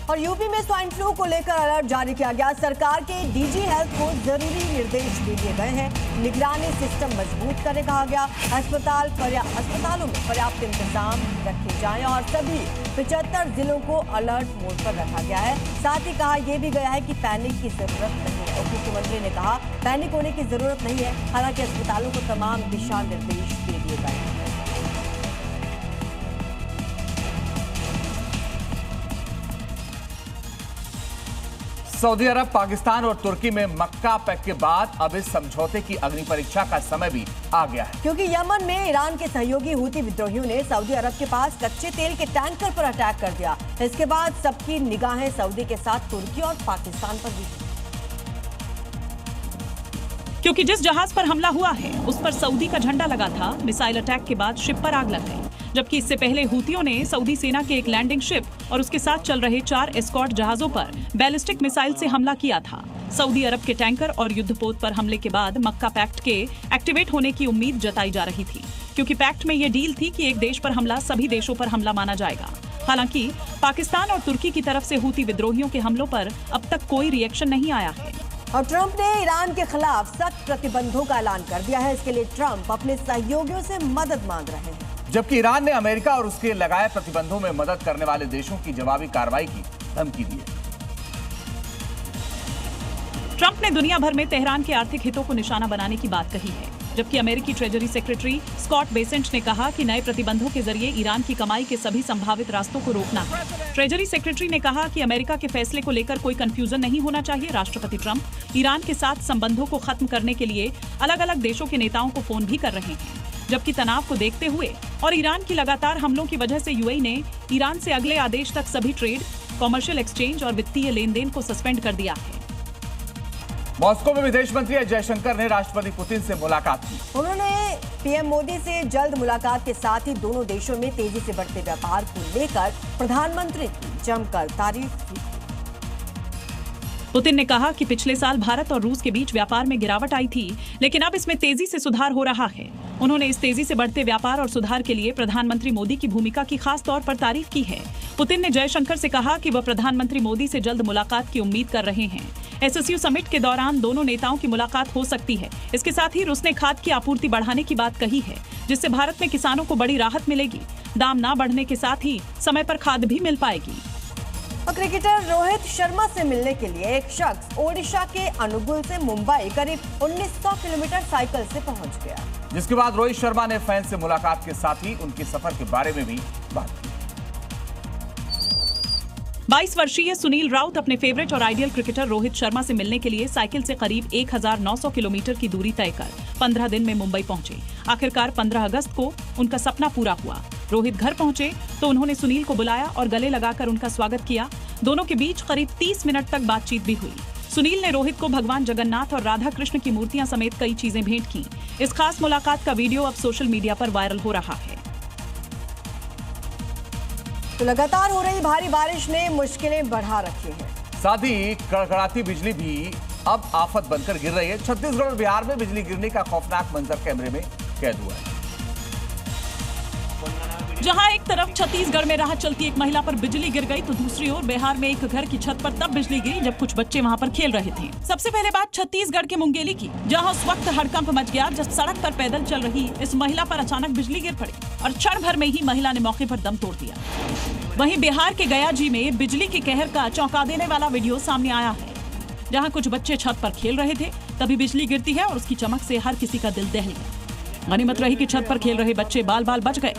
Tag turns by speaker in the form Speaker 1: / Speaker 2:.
Speaker 1: और यूपी में swine flu को लेकर अलर्ट जारी किया गया। सरकार के डीजी हेल्थ को जरूरी निर्देश दे दिए गए हैं। निगरानी सिस्टम मजबूत करने कहा गया। अस्पतालों में पर्याप्त इंतजाम रखे जाएं और सभी 75 जिलों को अलर्ट मोड पर रखा गया है। साथ ही कहा यह भी गया है कि पैनिक की जरूरत नहीं है। उप मुख्यमंत्री ने कहा पैनिक होने की जरूरत नहीं है। हालांकि अस्पतालों को तमाम दिशा निर्देश दे दिए गए हैं।
Speaker 2: सऊदी अरब, पाकिस्तान और तुर्की में मक्का पैक्ट के बाद अब इस समझौते की अग्नि परीक्षा का समय भी आ गया है,
Speaker 1: क्योंकि यमन में ईरान के सहयोगी हूती विद्रोहियों ने सऊदी अरब के पास कच्चे तेल के टैंकर पर अटैक कर दिया। इसके बाद सबकी निगाहें सऊदी के साथ तुर्की और पाकिस्तान पर भी,
Speaker 3: क्योंकि जिस जहाज पर हमला हुआ है उस पर सऊदी का झंडा लगा था। मिसाइल अटैक के बाद शिप पर आग लग गई, जबकि इससे पहले हूतियों ने सऊदी सेना के एक लैंडिंग शिप और उसके साथ चल रहे 4 एस्कॉर्ट जहाजों पर बैलिस्टिक मिसाइल से हमला किया था। सऊदी अरब के टैंकर और युद्धपोत पर हमले के बाद मक्का पैक्ट के एक्टिवेट होने की उम्मीद जताई जा रही थी, क्योंकि पैक्ट में ये डील थी कि एक देश पर हमला सभी देशों पर हमला माना जाएगा। हालांकि पाकिस्तान और तुर्की की तरफ से हूती विद्रोहियों के हमलों पर अब तक कोई रिएक्शन नहीं आया है।
Speaker 1: और ट्रंप ने ईरान के खिलाफ सख्त प्रतिबंधों का ऐलान कर दिया है। इसके लिए ट्रंप अपने सहयोगियों से मदद मांग रहे हैं,
Speaker 2: जबकि ईरान ने अमेरिका और उसके लगाए प्रतिबंधों में मदद करने वाले देशों की जवाबी कार्रवाई की धमकी दी है।
Speaker 3: ट्रंप ने दुनिया भर में तेहरान के आर्थिक हितों को निशाना बनाने की बात कही है, जबकि अमेरिकी ट्रेजरी सेक्रेटरी स्कॉट बेसेंट ने कहा कि नए प्रतिबंधों के जरिए ईरान की कमाई के सभी संभावित रास्तों को रोकना है। ट्रेजरी सेक्रेटरी ने कहा कि अमेरिका के फैसले को लेकर कोई कंफ्यूजन नहीं होना चाहिए। राष्ट्रपति ट्रंप ईरान के साथ संबंधों को खत्म करने के लिए अलग अलग देशों के नेताओं को फोन भी कर रहे हैं, जबकि तनाव को देखते हुए और ईरान की लगातार हमलों की वजह से यूएई ने ईरान से अगले आदेश तक सभी ट्रेड, कॉमर्शियल एक्सचेंज और वित्तीय लेन देन को सस्पेंड कर दिया है।
Speaker 2: मॉस्को में विदेश मंत्री एस जयशंकर ने राष्ट्रपति पुतिन से मुलाकात की।
Speaker 1: उन्होंने पीएम मोदी से जल्द मुलाकात के साथ ही दोनों देशों में तेजी से बढ़ते व्यापार को लेकर प्रधानमंत्री की जमकर तारीफ की।
Speaker 3: पुतिन ने कहा कि पिछले साल भारत और रूस के बीच व्यापार में गिरावट आई थी, लेकिन अब इसमें तेजी से सुधार हो रहा है। उन्होंने इस तेजी से बढ़ते व्यापार और सुधार के लिए प्रधानमंत्री मोदी की भूमिका की खास तौर पर तारीफ की है। पुतिन ने जयशंकर से कहा कि वह प्रधानमंत्री मोदी से जल्द मुलाकात की उम्मीद कर रहे हैं। एससीओ समिट के दौरान दोनों नेताओं की मुलाकात हो सकती है। इसके साथ ही रूस ने खाद की आपूर्ति बढ़ाने की बात कही है, जिससे भारत में किसानों को बड़ी राहत मिलेगी। दाम न बढ़ने के साथ ही समय पर खाद भी मिल पाएगी।
Speaker 1: और क्रिकेटर रोहित शर्मा से मिलने के लिए एक शख्स ओडिशा के अनुगुल से मुंबई करीब 1900 किलोमीटर साइकिल से पहुंच गया,
Speaker 2: जिसके बाद रोहित शर्मा ने फैंस से मुलाकात के साथ ही उनके सफर के बारे में भी बात की।
Speaker 3: 22 वर्षीय सुनील राउत अपने फेवरेट और आइडियल क्रिकेटर रोहित शर्मा से मिलने के लिए साइकिल से करीब 1900 किलोमीटर की दूरी तय कर 15 दिन में मुंबई पहुंचे। आखिरकार 15 अगस्त को उनका सपना पूरा हुआ। रोहित घर पहुंचे तो उन्होंने सुनील को बुलाया और गले लगाकर उनका स्वागत किया। दोनों के बीच करीब 30 मिनट तक बातचीत भी हुई। सुनील ने रोहित को भगवान जगन्नाथ और राधा कृष्ण की मूर्तियां समेत कई चीजें भेंट की। इस खास मुलाकात का वीडियो अब सोशल मीडिया पर वायरल हो रहा है।
Speaker 1: तो लगातार हो रही भारी बारिश ने मुश्किलें बढ़ा रखी हैं।
Speaker 2: साथ ही कड़कड़ाती बिजली भी अब आफत बनकर गिर रही है। छत्तीसगढ़ और बिहार में बिजली गिरने का खौफनाक मंजर कैमरे में कैद हुआ है।
Speaker 3: जहां एक तरफ छत्तीसगढ़ में राह चलती एक महिला पर बिजली गिर गई, तो दूसरी ओर बिहार में एक घर की छत पर तब बिजली गिरी जब कुछ बच्चे वहां पर खेल रहे थे। सबसे पहले बात छत्तीसगढ़ के मुंगेली की, जहां उस वक्त हड़कंप मच गया जब सड़क पर पैदल चल रही इस महिला पर अचानक बिजली गिर पड़ी और क्षण भर में ही महिला ने मौके पर दम तोड़ दिया। वहीं बिहार के गयाजी में बिजली के कहर का चौंका देने वाला वीडियो सामने आया है, जहां कुछ बच्चे छत पर खेल रहे थे, तभी बिजली गिरती है और उसकी चमक से हर किसी का दिल दहल गया। गनीमत रही कि छत पर खेल रहे बच्चे बाल बाल बच गए।